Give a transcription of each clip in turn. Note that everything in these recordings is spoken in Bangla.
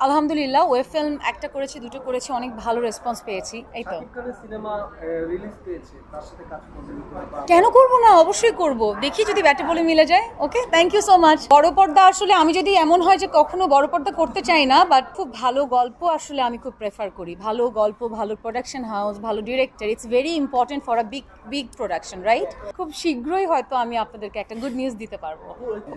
আলহামদুলিল্লাহ ওয়েব ফিল্ম একটা করেছি, দুটো করেছি, অনেক ভালো রেসপন্স পেয়েছি। এই তো সিনেমা রিলিজ পেয়েছে, তার সাথে কাজ করবেন? কেন করব না, অবশ্যই করব। দেখি যদি ব্যাটে বলে মিলে যায়। Okay, thank you so much. বড় পর্দা আসলে আমি যদি এমন হয় যে কখনো বড় পর্দা করতে চাই না, বাট খুব ভালো গল্প আসলে আমি খুব প্রেফার করি। ভালো গল্প, ভালো প্রোডাকশন হাউস, ভালো director, it's very important for a big production, right? খুব শীঘ্রই হয়তো আমি আপনাদেরকে একটা গুড নিউজ দিতে পারবো।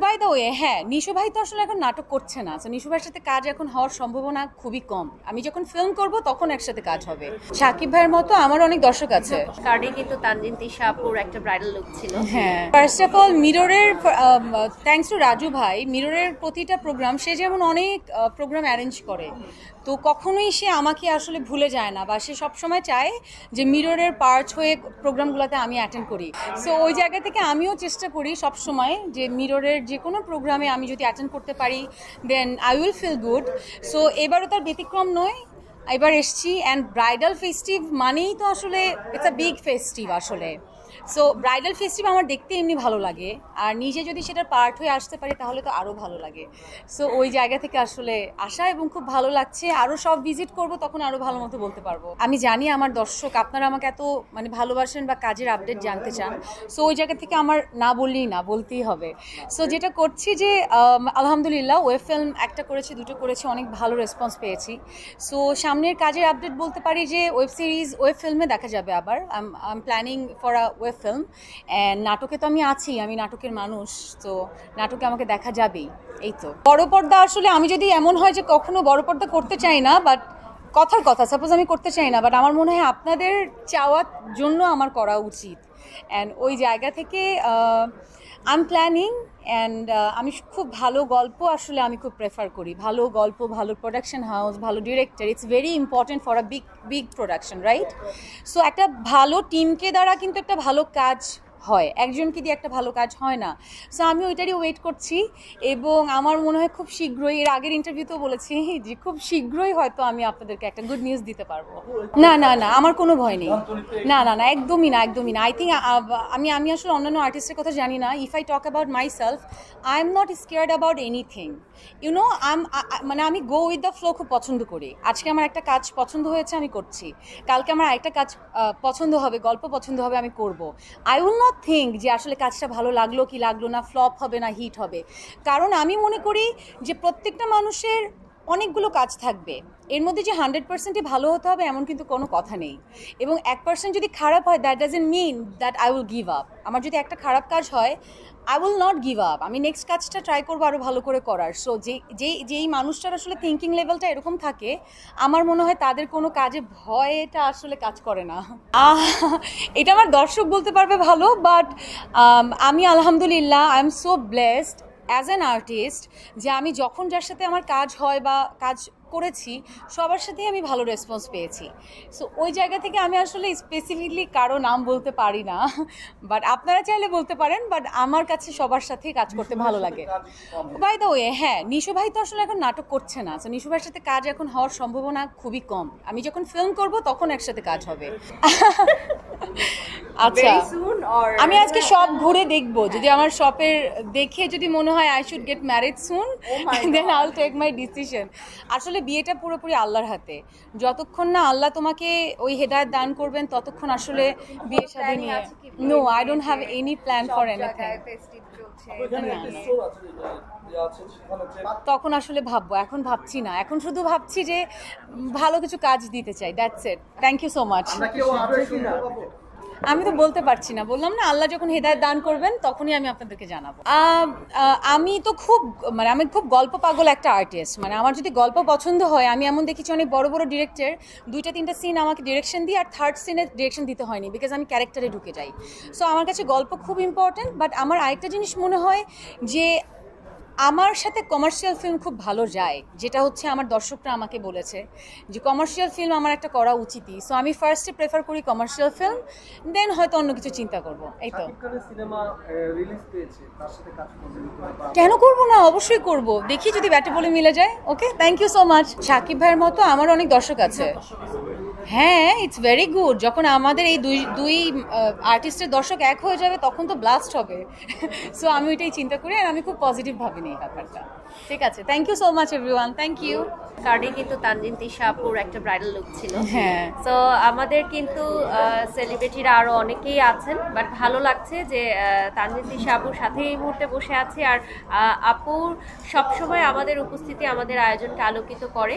বাই দ্য ওয়ে, হ্যাঁ, নিশু ভাই তো আসলে এখন নাটক করছে না, তো নিশু ভাইয়ের সাথে কাজ এখন হওয়ার সম্ভাবনা খুবই কম। আমি যখন ফিল্ম করব তখন একসাথে কাজ হবে। শাকিব ভাইয়ের মতো আমার অনেক দর্শক আছে। কার্ডে কিন্তু তানজিন তিশা আপুর একটা ব্রাইডাল লুক ছিল। হ্যাঁ, ফার্স্ট অফ অল মিররের থ্যাঙ্কস টু রাজু ভাই। মিররের প্রতিটা প্রোগ্রাম সে যেমন অনেক প্রোগ্রাম অ্যারেঞ্জ করে, তো কখনোই সে আমাকে আসলে ভুলে যায় না, বা সে সবসময় চায় যে মিররের পার্ট হয়ে প্রোগ্রামগুলোতে আমি অ্যাটেন্ড করি। সো ওই জায়গা থেকে আমিও চেষ্টা করি সবসময় যে মিররের যে কোনো প্রোগ্রামে আমি যদি অ্যাটেন্ড করতে পারি, then I will feel good. So এবারও তার ব্যতিক্রম নয়, এবার এসছি। অ্যান্ড ব্রাইডাল ফেস্টিভ মানেই তো আসলে ইটস আ বিগ ফেস্টিভ আসলে। সো ব্রাইডাল ফেস্টিভ আমার দেখতে এমনি ভালো লাগে, আর নিজে যদি সেটার পার্ট হয়ে আসতে পারি তাহলে তো আরও ভালো লাগে। সো ওই জায়গা থেকে আসলে আসা, এবং খুব ভালো লাগছে। আরও সব ভিজিট করব, তখন আরও ভালো মতো বলতে পারবো। আমি জানি আমার দর্শক আপনারা আমাকে এত ভালোবাসেন বা কাজের আপডেট জানতে চান। সো ওই জায়গা থেকে আমার না বললেই না, বলতেই হবে। সো যেটা করছি যে আলহামদুলিল্লাহ ওয়েব ফিল্ম একটা করেছি, দুটো করেছি, অনেক ভালো রেসপন্স পেয়েছি। সো সামনের কাজের আপডেট বলতে পারি যে ওয়েব সিরিজ, ওয়েব ফিল্মে দেখা যাবে আবার। I am planning for a web film. And নাটকে তো আমি আছি, আমি নাটকের মানুষ, তো নাটকে আমাকে দেখা যাবেই। এই তো বড় পর্দা আসলে আমি যদি এমন হয় যে কখনো বড় পর্দা করতে চাই না, বাট কথার কথা সাপোজ আমি করতে চাই না, বাট আমার মনে হয় আপনাদের চাওয়ার জন্য আমার করা উচিত। অ্যান্ড ওই জায়গা থেকে আই এম প্ল্যানিং। অ্যান্ড আমি খুব ভালো গল্প আসলে আমি খুব প্রেফার করি। ভালো গল্প, ভালো প্রোডাকশন হাউস, ভালো director, it's very important for a big production, right? So একটা ভালো টিমকে দ্বারা কিন্তু একটা ভালো কাজ হয়, একজনকে দিয়ে একটা ভালো কাজ হয় না। সো আমি ওইটারই ওয়েট করছি, এবং আমার মনে হয় খুব শীঘ্রই, এর আগের ইন্টারভিউতেও বলেছি যে খুব শীঘ্রই হয়তো আমি আপনাদেরকে একটা গুড নিউজ দিতে পারবো। না না না, আমার কোনো ভয় নেই। না না না, একদমই না, একদমই না। আই থিঙ্ক আমি আসলে অন্যান্য আর্টিস্টের কথা জানি না। If I talk about myself, I am not scared about anything. You know, আমি গো উইথ দ্য ফ্লো খুব পছন্দ করি। আজকে আমার একটা কাজ পছন্দ হয়েছে, আমি করছি। কালকে আমার আরেকটা কাজ পছন্দ হবে, গল্প পছন্দ হবে, আমি করব। আই উইল নট থিঙ্ক যে আসলে কাজটা ভালো লাগলো কি লাগলো না, ফ্লপ হবে না হিট হবে। কারণ আমি মনে করি যে প্রত্যেকটা মানুষের অনেকগুলো কাজ থাকবে, এর মধ্যে যে 100%ই ভালো হতে হবে এমন কিন্তু কোনো কথা নেই। এবং 1% যদি খারাপ হয়, that doesn't mean that I will give up. আমার যদি একটা খারাপ কাজ হয়, I will not give up. আমি নেক্সট কাজটা ট্রাই করবো আরও ভালো করে করার। সো যেই মানুষটার আসলে থিঙ্কিং লেভেলটা এরকম থাকে, আমার মনে হয় তাদের কোনো কাজে ভয়টা আসলে কাজ করে না। এটা আমার দর্শক বলতে পারবে ভালো, বাট আমি আলহামদুলিল্লাহ I am so blessed as an artist যে আমি যখন যার সাথে আমার কাজ হয় বা কাজ করেছি, সবার সাথেই আমি ভালো রেসপন্স পেয়েছি। সো ওই জায়গা থেকে আমি আসলে স্পেসিফিকলি কারো নাম বলতে পারি না, বাট আপনারা চাইলে বলতে পারেন। বাট আমার কাছে সবার সাথেই কাজ করতে ভালো লাগে। বাই দ্য ওয়ে, হ্যাঁ, নিশু ভাই তো আসলে এখন নাটক করছে না, তো নিশু ভাইয়ের সাথে কাজ এখন হওয়ার সম্ভাবনা খুবই কম। আমি যখন ফিল্ম করব তখন একসাথে কাজ হবে। আচ্ছা, আমি আজকে সব ঘুরে দেখবো, যদি আমার শপের দেখে যদি মনে হয় I should get married soon, then I will take my decision. আসলে বিয়েটা পুরোপুরি আল্লাহর হাতে। যতক্ষণ না আল্লাহ তোমাকে ওই হেদায়েত দান করবেন, ততক্ষণ আসলে বিয়ে শাদী নিয়ে no, I don't have any plan for anything. তখন আসলে ভাববো, এখন ভাবছি না। এখন শুধু ভাবছি যে ভালো কিছু কাজ দিতে চাই, that's it. Thank you so much. আমি তো বলতে পারছি না, বললাম না, আল্লাহ যখন হেদায়েত দান করবেন তখনই আমি আপনাদেরকে জানাবো। আমি তো আমি খুব গল্প পাগল একটা আর্টিস্ট। আমার যদি গল্প পছন্দ হয়, আমি এমন দেখেছি অনেক বড় বড় ডিরেক্টর 2-3টা সিন আমাকে ডিরেকশন দিয়ে, আর থার্ড সিনে ডিরেকশন দিতে হয়নি, বিকজ আমি ক্যারেক্টারে ঢুকে যাই। সো আমার কাছে গল্প খুব ইম্পর্টেন্ট। বাট আমার আরেকটা জিনিস মনে হয় যে আমার সাথে কমার্শিয়াল ফিল্ম খুব ভালো যায়, যেটা হচ্ছে আমার দর্শকরা আমাকে বলেছে যে কমার্শিয়াল ফিল্ম আমার একটা করা উচিতই। সো আমি ফার্স্টে প্রেফার করি কমার্শিয়াল ফিল্ম, দেন হয়তো অন্য কিছু চিন্তা করব। এই তো সিনেমা রিলিজ পেয়েছে, তার সাথে কাজ করবেন? কেন করব না, অবশ্যই করব। দেখি যদি ব্যাটে বলে মিলে যায়। Okay, thank you so much. Shakib ভাইয়ের মতো আমার অনেক দর্শক আছে। হ্যাঁ, ইটস ভেরি গুড। যখন আমাদের এই দুই দুই আর্টিস্টের দর্শক এক হয়ে যাবে তখন তো ব্লাস্ট হবে। সো আমি ওইটাই চিন্তা করি, আর আমি খুব পজিটিভ ভাবিনি এই ব্যাপারটা। ঠিক আছে, thank you so much everyone, thank you. কার্ডে কিন্তু তানজিন তিশা আপুর একটা ব্রাইডাল লুক ছিল। হ্যাঁ। তো আমাদের কিন্তু সেলিব্রিটিরা আরো অনেকেই আছেন, বাট ভালো লাগছে যে তানজিন তিশা আপুর সাথে এই মুহূর্তে বসে আছি। আর আপুর সবসময় আমাদের উপস্থিতি আমাদের আয়োজনকে আলোকিত করে।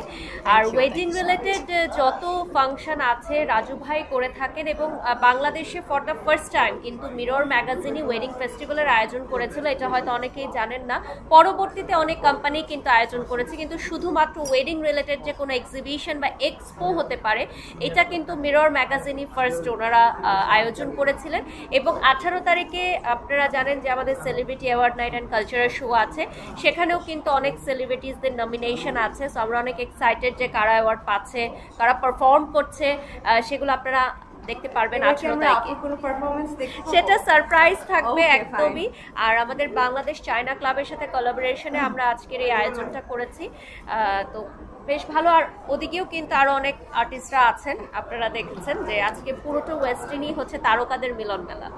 আর ওয়েডিং রিলেটেড যত ফাংশন আছে রাজু ভাই করে থাকেন, এবং বাংলাদেশে ফর দ্য ফার্স্ট টাইম কিন্তু মিরর ম্যাগাজিনই ওয়েডিং ফেস্টিভ্যালের আয়োজন করেছিল। এটা হয়তো অনেকেই জানেন না, পরবর্তীতে অনেক কোম্পানি কিন্তু আয়োজন করেছে, কিন্তু শুধুমাত্র ওয়েডিং রিলেটেড যে কোনো এক্সিবিশন বা এক্সপো হতে পারে এটা কিন্তু মিরর ম্যাগাজিনই ফার্স্ট ওনারা আয়োজন করেছিলেন। এবং 18 তারিখে আপনারা জানেন যে আমাদের celebrity award night and cultural show আছে, সেখানেও কিন্তু অনেক সেলিব্রিটিসদের নমিনেশন আছে। সো আমরা অনেক এক্সাইটেড যে কারা অ্যাওয়ার্ড পাচ্ছে, কারা পারফর্ম করছে, সেগুলো আপনারা দেখতে পারবেন 18 তারিখে। সেটা সারপ্রাইজ থাকবে একদমই। আর আমাদের বাংলাদেশ চায়না ক্লাবের সাথে কোলাবোরেশনে আমরা আজকের এই আয়োজনটা করেছি, তো বেশ ভালো। আর ওদিকেও কিন্তু আরো অনেক আর্টিস্টরা আছেন, আপনারা দেখেছেন যে আজকে পুরোটা ওয়েস্টিনই হচ্ছে তারকাদের মিলন মেলা।